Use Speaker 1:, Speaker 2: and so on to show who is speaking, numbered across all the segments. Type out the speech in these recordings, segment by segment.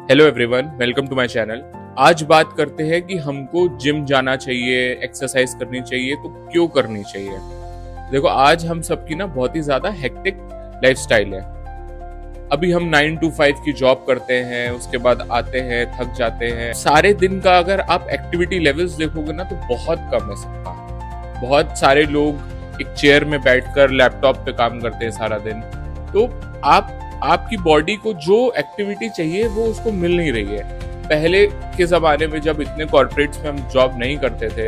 Speaker 1: Hello everyone, welcome to my channel. आज बात करते हैं कि हमको जिम जाना चाहिए, एक्सरसाइज करनी चाहिए, तो क्यों करनी चाहिए। देखो, आज हम सबकी ना बहुत ही ज्यादा हेक्टिक लाइफस्टाइल है। अभी हम 9 to 5 की जॉब करते हैं, उसके बाद आते हैं, थक जाते हैं। सारे दिन का अगर आप एक्टिविटी लेवल्स देखोगे ना तो बहुत कम है सबका। बहुत सारे लोग एक चेयर में बैठकर लैपटॉप पे काम करते हैं सारा दिन। तो आपकी बॉडी को जो एक्टिविटी चाहिए वो उसको मिल नहीं रही है। पहले के ज़माने में जब इतने कॉर्पोरेट्स में हम जॉब नहीं करते थे,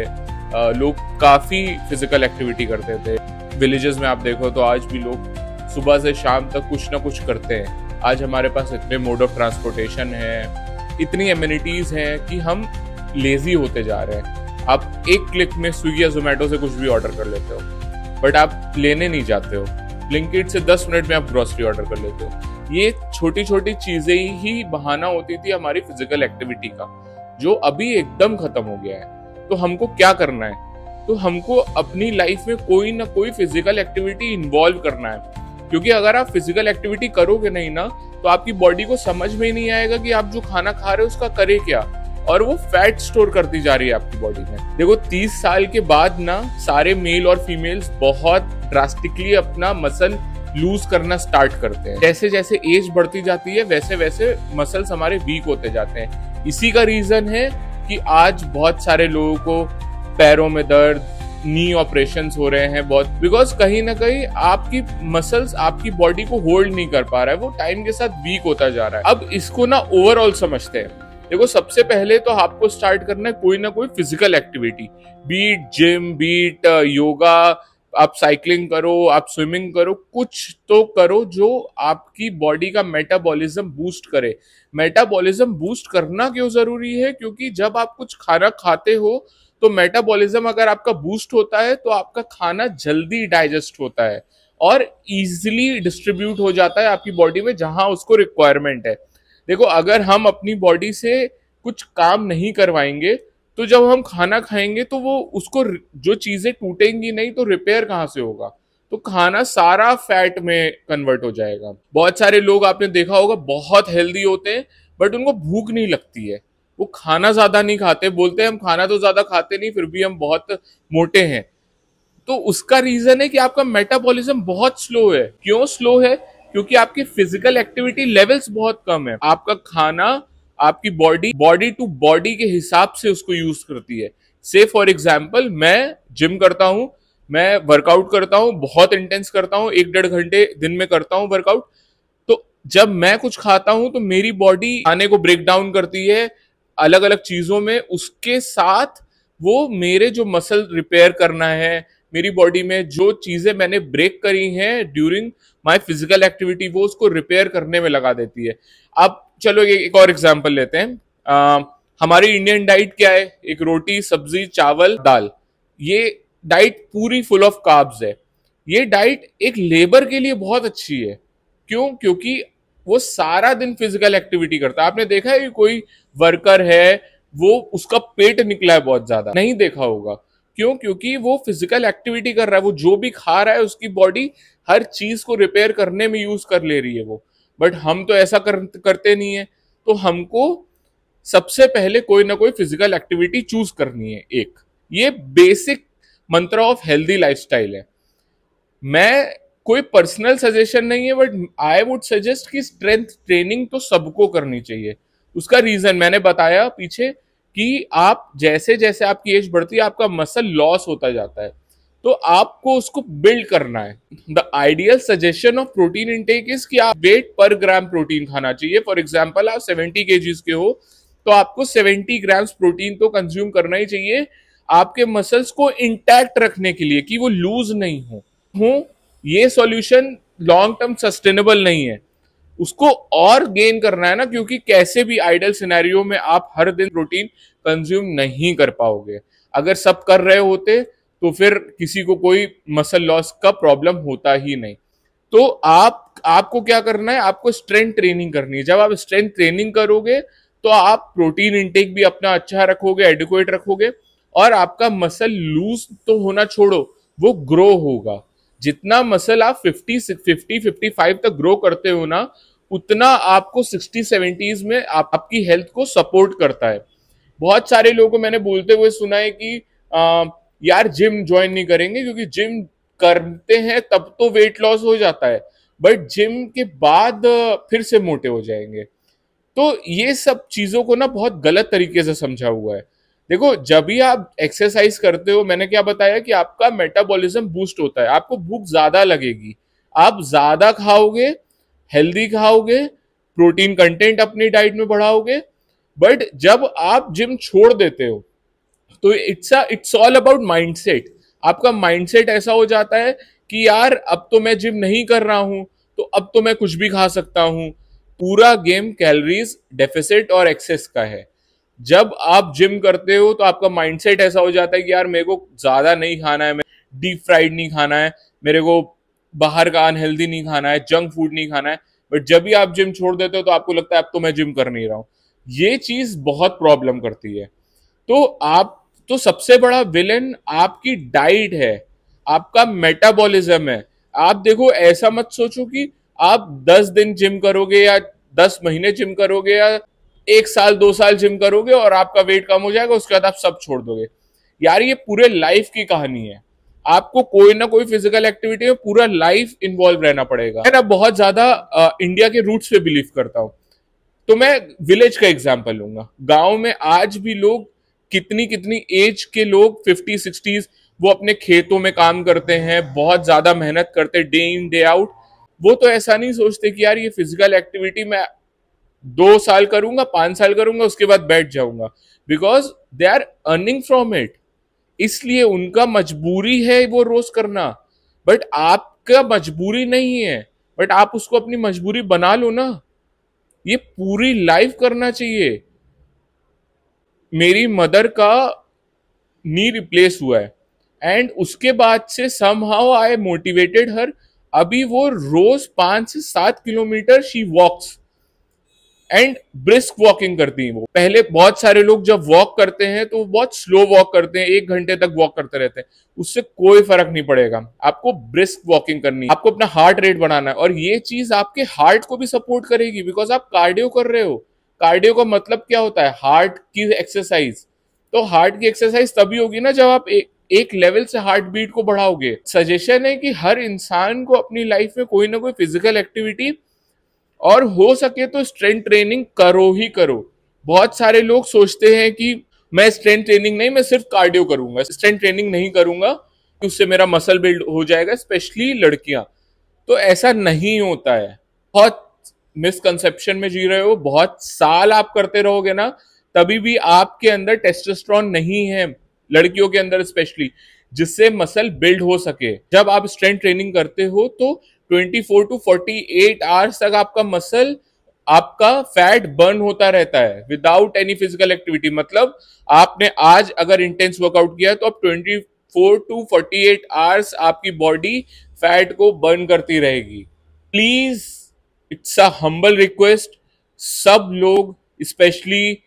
Speaker 1: लोग काफ़ी फिजिकल एक्टिविटी करते थे। विलेजेस में आप देखो तो आज भी लोग सुबह से शाम तक कुछ ना कुछ करते हैं। आज हमारे पास इतने मोड ऑफ ट्रांसपोर्टेशन है, इतनी एमिनिटीज़ हैं कि हम लेजी होते जा रहे हैं। आप एक क्लिक में स्विगी या जोमेटो से कुछ भी ऑर्डर कर लेते हो, बट आप लेने नहीं जाते हो। ब्लिंकिट से 10 मिनट में आप ग्रोसरी ऑर्डर कर लेते हो। ये छोटी छोटी चीजें ही बहाना होती थी हमारी फिजिकल एक्टिविटी का, जो अभी एकदम खत्म हो गया है। तो हमको क्या करना है? तो हमको अपनी लाइफ में कोई ना कोई फिजिकल एक्टिविटी इन्वॉल्व करना है, क्योंकि अगर आप फिजिकल एक्टिविटी करोगे नहीं ना तो आपकी बॉडी को समझ में ही नहीं आएगा कि आप जो खाना खा रहे हो उसका करे क्या, और वो फैट स्टोर करती जा रही है आपकी बॉडी में। देखो, 30 साल के बाद ना सारे मेल और फीमेल्स बहुत ड्रास्टिकली अपना मसल लूज करना स्टार्ट करते हैं। जैसे जैसे एज बढ़ती जाती है वैसे वैसे मसल्स हमारे वीक होते जाते हैं। इसी का रीजन है कि आज बहुत सारे लोगों को पैरों में दर्द, नी ऑपरेशंस हो रहे हैं बहुत, बिकॉज कहीं ना कहीं आपकी मसल्स आपकी बॉडी को होल्ड नहीं कर पा रहा है, वो टाइम के साथ वीक होता जा रहा है। अब इसको ना ओवरऑल समझते हैं। देखो, सबसे पहले तो आपको स्टार्ट करना है कोई ना कोई physical activity, be it gym, be it yoga, आप साइकिलिंग करो, आप स्विमिंग करो, कुछ तो करो जो आपकी बॉडी का मेटाबॉलिज्म बूस्ट करे। मेटाबॉलिज्म बूस्ट करना क्यों जरूरी है? क्योंकि जब आप कुछ खाना खाते हो तो मेटाबॉलिज्म अगर आपका बूस्ट होता है तो आपका खाना जल्दी डाइजेस्ट होता है और इजिली डिस्ट्रीब्यूट हो जाता है आपकी बॉडी में जहां उसको रिक्वायरमेंट है। देखो, अगर हम अपनी बॉडी से कुछ काम नहीं करवाएंगे तो जब हम खाना खाएंगे तो वो उसको जो चीजें टूटेंगी नहीं तो रिपेयर कहाँ से होगा? तो खाना सारा फैट में कन्वर्ट हो जाएगा। बहुत सारे लोग आपने देखा होगा बहुत हेल्दी होते हैं बट उनको भूख नहीं लगती है। वो खाना ज्यादा नहीं खाते, बोलते हैं हम खाना तो ज्यादा खाते नहीं फिर भी हम बहुत मोटे हैं। तो उसका रीजन है कि आपका मेटाबॉलिज्म बहुत स्लो है। क्यों स्लो है? क्योंकि आपकी फिजिकल एक्टिविटी लेवल्स बहुत कम है। आपका खाना आपकी बॉडी टू बॉडी के हिसाब से उसको यूज करती है। से फॉर एग्जाम्पल, मैं जिम करता हूं, मैं वर्कआउट करता हूं, बहुत इंटेंस करता हूं, 1-1.5 घंटे दिन में करता हूं वर्कआउट। तो जब मैं कुछ खाता हूं तो मेरी बॉडी खाने को ब्रेक डाउन करती है अलग अलग चीजों में, उसके साथ वो मेरे जो मसल रिपेयर करना है, मेरी बॉडी में जो चीजें मैंने ब्रेक करी हैं ड्यूरिंग माय फिजिकल एक्टिविटी, वो उसको रिपेयर करने में लगा देती है। अब चलो एक और एग्जांपल लेते हैं। हमारी इंडियन डाइट क्या है? एक रोटी, सब्जी, चावल, दाल। ये डाइट पूरी फुल ऑफ कार्ब्स है। ये डाइट एक लेबर के लिए बहुत अच्छी है। क्यों? क्योंकि वो सारा दिन फिजिकल एक्टिविटी करता है। आपने देखा है कि कोई वर्कर है वो उसका पेट निकला है बहुत ज्यादा? नहीं देखा होगा। क्यों? क्योंकि वो फिजिकल एक्टिविटी कर रहा है। वो जो भी खा रहा है उसकी बॉडी हर चीज को रिपेयर करने में यूज कर ले रही है वो। बट हम तो ऐसा करते नहीं है। तो हमको सबसे पहले कोई ना कोई फिजिकल एक्टिविटी चूज करनी है। एक ये बेसिक मंत्र ऑफ हेल्दी लाइफस्टाइल है। मैं कोई पर्सनल सजेशन नहीं है, बट आई वुड सजेस्ट कि स्ट्रेंथ ट्रेनिंग तो सबको करनी चाहिए। उसका रीजन मैंने बताया पीछे कि आप जैसे जैसे आपकी एज बढ़ती है आपका मसल लॉस होता जाता है, तो आपको उसको बिल्ड करना है। The ideal suggestion of protein intake is कि आप वेट पर ग्राम प्रोटीन खाना चाहिए। फॉर एग्जांपल, आप 70 kgs के हो तो आपको 70 ग्राम्स प्रोटीन तो कंज्यूम करना ही चाहिए आपके मसल्स को इंटैक्ट रखने के लिए, कि वो लूज नहीं हो। ये सॉल्यूशन लॉन्ग टर्म सस्टेनेबल नहीं है, उसको और गेन करना है ना, क्योंकि कैसे भी आइडियल सिनेरियो में आप हर दिन प्रोटीन कंज्यूम नहीं कर पाओगे। अगर सब कर रहे होते तो फिर किसी को कोई मसल लॉस का प्रॉब्लम होता ही नहीं। तो आपको क्या करना है? आपको स्ट्रेंथ ट्रेनिंग करनी है। जब आप स्ट्रेंथ ट्रेनिंग करोगे तो आप प्रोटीन इंटेक भी अपना अच्छा रखोगे, एडिक्वेट रखोगे, और आपका मसल लूज तो होना छोड़ो, वो ग्रो होगा। जितना मसल आप 50-55 तक ग्रो करते हो ना, उतना आपको 60-70s में आपकी हेल्थ को सपोर्ट करता है। बहुत सारे लोगों को मैंने बोलते हुए सुना है कि यार जिम ज्वाइन नहीं करेंगे, क्योंकि जिम करते हैं तब तो वेट लॉस हो जाता है, बट जिम के बाद फिर से मोटे हो जाएंगे। तो ये सब चीजों को ना बहुत गलत तरीके से समझा हुआ है। देखो, जब भी आप एक्सरसाइज करते हो, मैंने क्या बताया कि आपका मेटाबॉलिज्म बूस्ट होता है, आपको भूख ज्यादा लगेगी, आप ज्यादा खाओगे, हेल्दी खाओगे, प्रोटीन कंटेंट अपनी डाइट में बढ़ाओगे। बट जब आप जिम छोड़ देते हो तो इट्स ऑल अबाउट माइंडसेट। आपका माइंडसेट ऐसा हो जाता है कि यार अब तो मैं जिम नहीं कर रहा हूं, तो अब तो मैं कुछ भी खा सकता हूं। पूरा गेम कैलोरीज डेफिसिट और एक्सेस का है। जब आप जिम करते हो तो आपका माइंडसेट ऐसा हो जाता है कि यार मेरे को ज्यादा नहीं खाना है, डीप फ्राइड नहीं खाना है, मेरे को बाहर का अनहेल्दी नहीं खाना है, जंक फूड नहीं खाना है। बट जब भी आप जिम छोड़ देते हो तो आपको लगता है अब तो मैं जिम कर नहीं रहा हूं। ये चीज बहुत प्रॉब्लम करती है। तो आप तो सबसे बड़ा विलन आपकी डाइट है, आपका मेटाबॉलिज्म है। आप देखो, ऐसा मत सोचो कि आप 10 दिन जिम करोगे या 10 महीने जिम करोगे या 1 साल 2 साल जिम करोगे और आपका वेट कम हो जाएगा, उसके बाद आप सब छोड़ दोगे। यार ये पूरे लाइफ की कहानी है। आपको कोई ना कोई फिजिकल एक्टिविटी में पूरा लाइफ इन्वॉल्व रहना पड़ेगा। मैं ना बहुत ज्यादा इंडिया के रूट्स पे बिलीव करता हूँ। तो मैं विलेज का एग्जांपल लूंगा। गांव में आज भी लोग, कितनी कितनी एज के लोग, 50-60s, वो अपने खेतों में काम करते हैं, बहुत ज्यादा मेहनत करते, डे इन डे आउट। वो तो ऐसा नहीं सोचते कि यार ये फिजिकल एक्टिविटी मैं 2 साल करूंगा, 5 साल करूंगा, उसके बाद बैठ जाऊंगा, because they are earning from it. इसलिए उनका मजबूरी है वो रोज करना। बट आपका मजबूरी नहीं है, बट आप उसको अपनी मजबूरी बना लो ना। ये पूरी लाइफ करना चाहिए। मेरी मदर का नी रिप्लेस हुआ है एंड उसके बाद से समहाउ आई मोटिवेटेड हर। अभी वो रोज 5 से 7 kilometre she walks and brisk walking करती हैं। वो पहले बहुत सारे लोग जब वॉक करते हैं तो बहुत स्लो वॉक करते हैं, 1 घंटे तक वॉक करते रहते हैं, उससे कोई फर्क नहीं पड़ेगा। आपको ब्रिस्क वॉकिंग करनी है, आपको अपना हार्ट रेट बढ़ाना है, और ये चीज आपके हार्ट को भी सपोर्ट करेगी, बिकॉज आप कार्डियो कर रहे हो। कार्डियो का मतलब क्या होता है? हार्ट की एक्सरसाइज। तो हार्ट की एक्सरसाइज तभी होगी ना जब आप एक लेवल से हार्ट बीट को बढ़ाओगे। सजेशन है कि हर इंसान को अपनी लाइफ में कोई ना कोई फिजिकल एक्टिविटी, और हो सके तो स्ट्रेंथ ट्रेनिंग करो ही करो। बहुत सारे लोग सोचते हैं कि मैं स्ट्रेंथ ट्रेनिंग नहीं, मैं सिर्फ कार्डियो करूंगा, स्ट्रेंथ ट्रेनिंग नहीं करूंगा, उससे मेरा मसल बिल्ड हो जाएगा, स्पेशली लड़कियां। तो ऐसा नहीं होता है। बहुत मिसकंसेप्शन में जी रहे हो। बहुत साल आप करते रहोगे ना, तभी भी आपके अंदर टेस्टोस्टेरोन नहीं है, लड़कियों के अंदर स्पेशली, जिससे मसल बिल्ड हो सके। जब आप स्ट्रेंथ ट्रेनिंग करते हो तो 24 to 48 आवर्स तक आपका मसल, आपका फैट बर्न होता रहता है विदाउट एनी फिजिकल एक्टिविटी। मतलब आपने आज अगर इंटेंस वर्कआउट किया तो अब 24 to 48 आवर्स आपकी बॉडी फैट को बर्न करती रहेगी। Please, it's a humble request, सब लोग, स्पेशली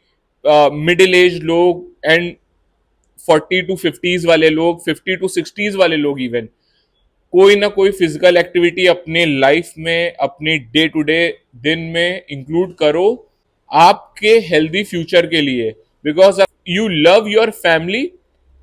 Speaker 1: मिडिल एज लोग एंड 40 to 50s वाले लोग, 50 to 60s वाले लोग, इवन कोई ना कोई फिजिकल एक्टिविटी अपने लाइफ में, अपने डे टू डे दिन में इंक्लूड करो, आपके हेल्दी फ्यूचर के लिए। Because you love your family,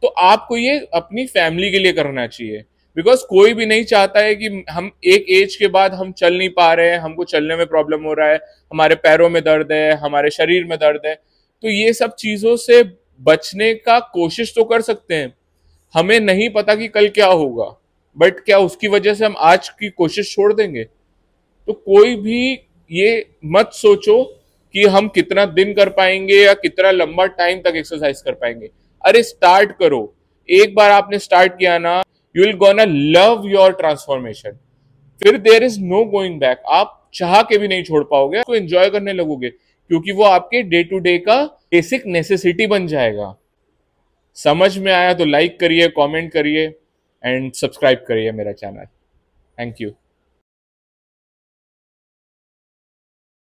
Speaker 1: तो आपको ये अपनी फैमिली के लिए करना चाहिए। बिकॉज कोई भी नहीं चाहता है कि हम एक एज के बाद हम चल नहीं पा रहे हैं, हमको चलने में प्रॉब्लम हो रहा है, हमारे पैरों में दर्द है, हमारे शरीर में दर्द है। तो ये सब चीजों से बचने का कोशिश तो कर सकते हैं। हमें नहीं पता कि कल क्या होगा, बट क्या उसकी वजह से हम आज की कोशिश छोड़ देंगे? तो कोई भी ये मत सोचो कि हम कितना दिन कर पाएंगे या कितना लंबा टाइम तक एक्सरसाइज कर पाएंगे। अरे स्टार्ट करो। एक बार आपने स्टार्ट किया ना, you will gonna love your transformation. फिर there is no going back. आप चाह के भी नहीं छोड़ पाओगे, उसको एंजॉय करने लगोगे, क्योंकि वो आपके डे टू डे का बेसिक नेसेसिटी बन जाएगा। समझ में आया तो लाइक करिए, कमेंट करिए एंड सब्सक्राइब करिए मेरा चैनल। Thank you.